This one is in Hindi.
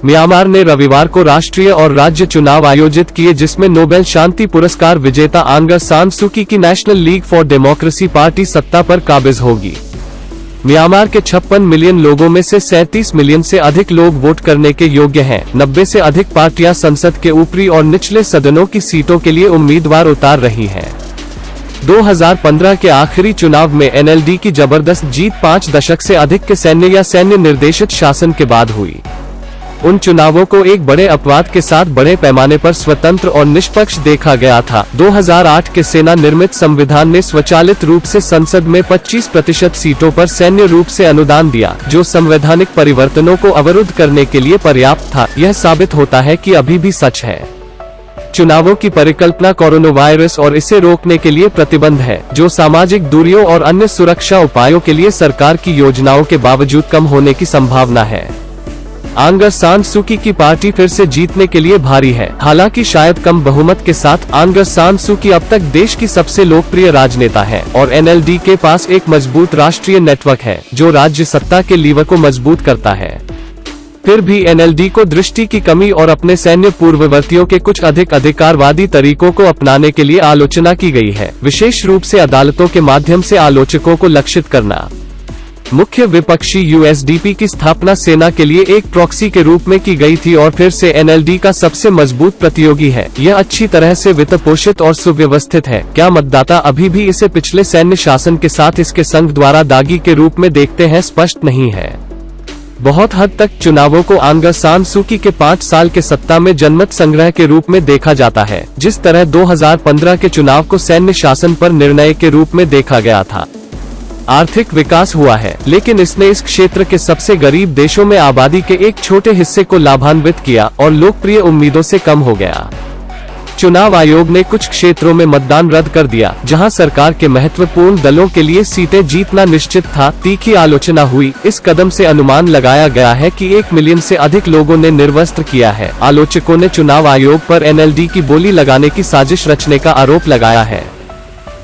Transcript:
म्यांमार ने रविवार को राष्ट्रीय और राज्य चुनाव आयोजित किए, जिसमें नोबेल शांति पुरस्कार विजेता आंग सान सू की national league for democracy party सत्ता पर काबिज होगी। म्यांमार के 56 मिलियन लोगों में से 37 मिलियन से अधिक लोग वोट करने के योग्य हैं। 90 से अधिक पार्टियां संसद के ऊपरी और निचले सदनों की सीटों के लिए उम्मीदवार उतार रही हैं। 2015 के आखिरी चुनाव में एनएलडी की जबरदस्त जीत 5 दशक से अधिक के सैन्य या सैन्य निर्देशित शासन के बाद हुई। उन चुनावों को एक बड़े अपवाद के साथ बड़े पैमाने पर स्वतंत्र और निष्पक्ष देखा गया था। 2008 के सेना निर्मित संविधान ने स्वचालित रूप से संसद में 25% सीटों पर सैन्य रूप से अनुदान दिया, जो संवैधानिक परिवर्तनों को अवरुद्ध करने के लिए पर्याप्त था। यह साबित होता है कि अभी भी सच है। चुनावों की परिकल्पना कोरोना वायरस और इसे रोकने के लिए प्रतिबंध है, जो सामाजिक दूरियों और अन्य सुरक्षा उपायों के लिए सरकार की योजनाओं के बावजूद कम होने की संभावना है। आंग सान सू की पार्टी फिर से जीतने के लिए भारी है। हालांकि शायद कम बहुमत के साथ आंग सान सू की अब तक देश की सबसे लोकप्रिय राजनेता है और एनएलडी के पास एक मजबूत राष्ट्रीय नेटवर्क है, जो राज्य सत्ता के लीवर को मजबूत करता है। फिर भी एनएलडी को दृष्टि की कमी और अपने सैन्य पूर्ववर्तियों के कुछ अधिक अधिकारवादी तरीकों को अपनाने के लिए आलोचना की गई है, विशेष रूप से अदालतों के माध्यम से आलोचकों को लक्षित करना। मुख्य विपक्षी यूएसडीपी की स्थापना सेना के लिए एक प्रॉक्सी के रूप में की गई थी और फिर से एनएलडी का सबसे मजबूत प्रतियोगी है। यह अच्छी तरह से वित्त पोषित और सुव्यवस्थित है। क्या मतदाता अभी भी इसे पिछले सैन्य शासन के साथ इसके संघ द्वारा दागी के रूप में देखते हैं, स्पष्ट नहीं है। बहुत हद तक चुनावों को आंग सान सू की के 5 साल के सत्ता में जनमत संग्रह के रूप में देखा जाता है, जिस तरह 2015 के चुनाव को सैन्य शासन पर निर्णय के रूप में देखा गया था। आर्थिक विकास हुआ है, लेकिन इसने इस क्षेत्र के सबसे गरीब देशों में आबादी के एक छोटे हिस्से को लाभान्वित किया और लोकप्रिय उम्मीदों से कम हो गया। चुनाव आयोग ने कुछ क्षेत्रों में मतदान रद्द कर दिया, जहां सरकार के महत्वपूर्ण दलों के लिए सीटें जीतना निश्चित था। तीखी आलोचना हुई। इस कदम से अनुमान लगाया गया है कि 1 मिलियन से अधिक लोगों ने निर्वस्त्र किया है। आलोचकों ने चुनाव आयोग पर एनएलडी की बोली लगाने की साजिश रचने का आरोप लगाया है।